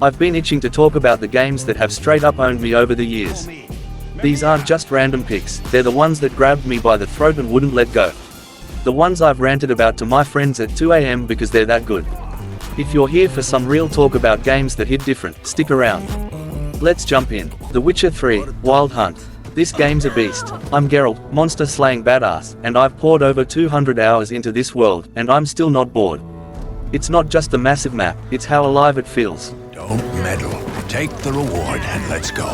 I've been itching to talk about the games that have straight up owned me over the years. These aren't just random picks, they're the ones that grabbed me by the throat and wouldn't let go. The ones I've ranted about to my friends at 2 AM because they're that good. If you're here for some real talk about games that hit different, stick around. Let's jump in. The Witcher 3, Wild Hunt. This game's a beast. I'm Geralt, monster-slaying badass, and I've poured over 200 hours into this world, and I'm still not bored. It's not just the massive map, it's how alive it feels. Don't meddle. Take the reward and let's go.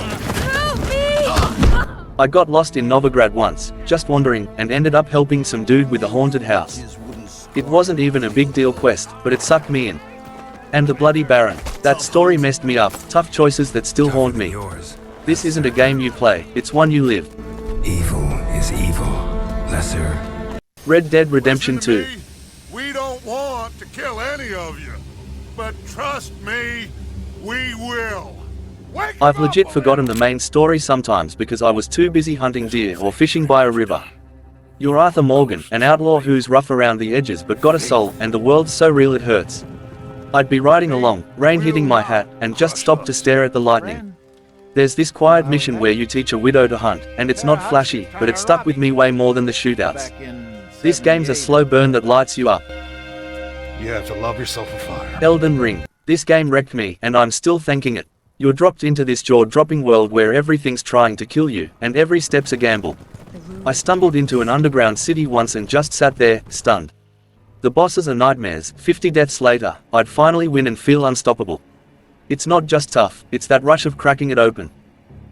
I got lost in Novigrad once, just wandering, and ended up helping some dude with a haunted house. It wasn't even a big deal quest, but it sucked me in. And the Bloody Baron. That story messed me up, tough choices that still haunt me. This isn't a game you play, it's one you live. Evil is evil. Lesser. Red Dead Redemption 2. We don't want to kill any of you, but trust me, we will. I've legit forgotten the main story sometimes because I was too busy hunting deer or fishing by a river. You're Arthur Morgan, an outlaw who's rough around the edges but got a soul, and the world's so real it hurts. I'd be riding along, rain hitting my hat, and just stop to stare at the lightning. There's this quiet mission where you teach a widow to hunt, and it's not flashy, but it stuck with me way more than the shootouts. This game's a slow burn that lights you up. You have to love yourself a fire. Elden Ring. This game wrecked me, and I'm still thanking it. You're dropped into this jaw-dropping world where everything's trying to kill you, and every step's a gamble. I stumbled into an underground city once and just sat there, stunned. The bosses are nightmares. 50 deaths later, I'd finally win and feel unstoppable. It's not just tough, it's that rush of cracking it open.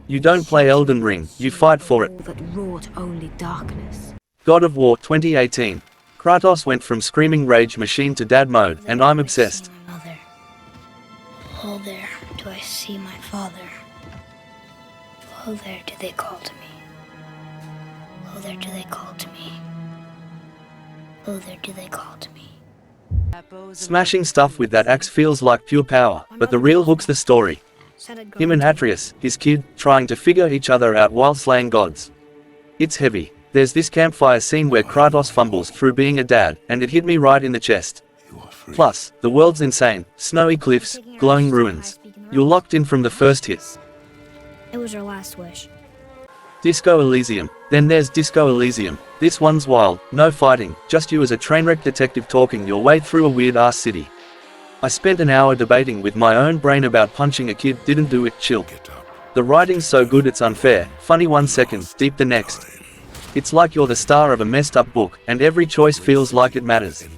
You don't play Elden Ring, you fight for it. That wrought only darkness. God of War 2018. Kratos went from screaming rage machine to dad mode, and I'm obsessed. Mother. Oh, there do I see my father. Oh, there do they call to me. Oh, there do they call to me. Oh, there do they call to me. Smashing stuff with that axe feels like pure power, but the real hook's the story. Him and Atreus, his kid, trying to figure each other out while slaying gods. It's heavy. There's this campfire scene where Kratos fumbles through being a dad, and it hit me right in the chest. Plus, the world's insane. Snowy cliffs, glowing ruins. You're locked in from the first hit. It was our last wish. Disco Elysium. Then there's Disco Elysium. This one's wild, no fighting, just you as a trainwreck detective talking your way through a weird-ass city. I spent an hour debating with my own brain about punching a kid, didn't do it, chill. The writing's so good it's unfair, funny 1 second, deep the next. It's like you're the star of a messed up book, and every choice feels like it matters.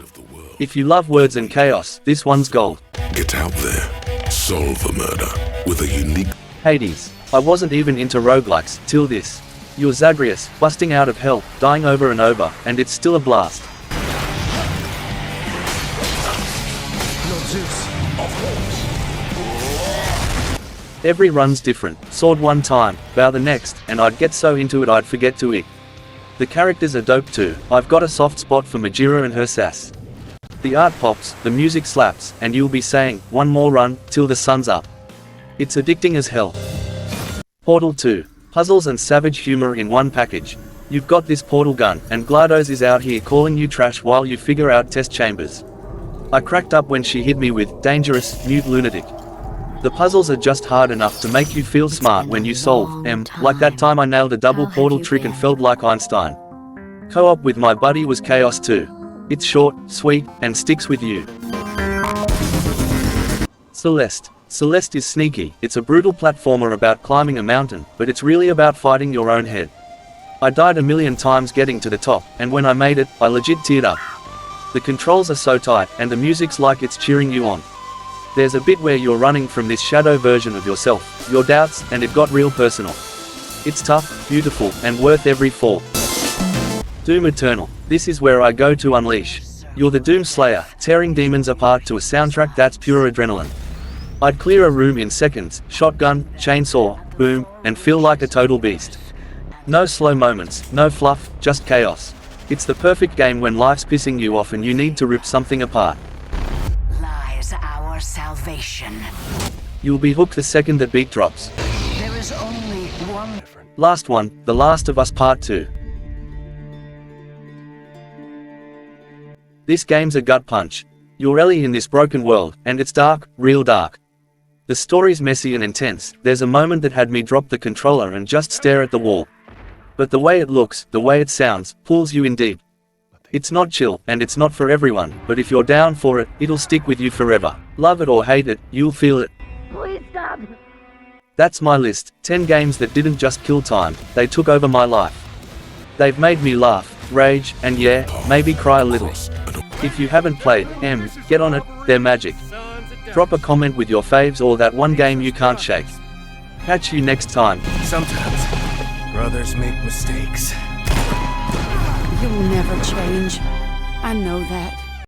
If you love words and chaos, this one's gold. Get out there, solve a murder with a unique... Hades. I wasn't even into roguelikes, till this. You're Zagreus, busting out of hell, dying over and over, and it's still a blast. Every run's different, sword one time, bow the next, and I'd get so into it I'd forget to eat. The characters are dope too. I've got a soft spot for Majira and her sass. The art pops, the music slaps, and you'll be saying, one more run, till the sun's up. It's addicting as hell. Portal 2. Puzzles and savage humor in one package. You've got this portal gun, and GLaDOS is out here calling you trash while you figure out test chambers. I cracked up when she hit me with, dangerous, mute lunatic. The puzzles are just hard enough to make you feel smart when you solve them, like that time I nailed a double portal trick and felt like Einstein. Co-op with my buddy was chaos too. It's short, sweet, and sticks with you. Celeste. Celeste is sneaky. It's a brutal platformer about climbing a mountain, but it's really about fighting your own head. I died a million times getting to the top, and when I made it, I legit teared up. The controls are so tight, and the music's like it's cheering you on. There's a bit where you're running from this shadow version of yourself, your doubts, and it got real personal. It's tough, beautiful, and worth every fall. Doom Eternal. This is where I go to unleash. You're the Doom Slayer, tearing demons apart to a soundtrack that's pure adrenaline. I'd clear a room in seconds, shotgun, chainsaw, boom, and feel like a total beast. No slow moments, no fluff, just chaos. It's the perfect game when life's pissing you off and you need to rip something apart. Lies our salvation. You'll be hooked the second that beat drops. There is only one. Last one, The Last of Us Part 2. This game's a gut punch. You're Ellie in this broken world, and it's dark, real dark. The story's messy and intense. There's a moment that had me drop the controller and just stare at the wall. But the way it looks, the way it sounds, pulls you in deep. It's not chill, and it's not for everyone, but if you're down for it, it'll stick with you forever. Love it or hate it, you'll feel it. Please stop. That's my list. 10 games that didn't just kill time, they took over my life. They've made me laugh, rage, and yeah, maybe cry a little. If you haven't played, get on it, they're magic. Drop a comment with your faves or that one game you can't shake. Catch you next time. Sometimes, brothers make mistakes. You'll never change. I know that.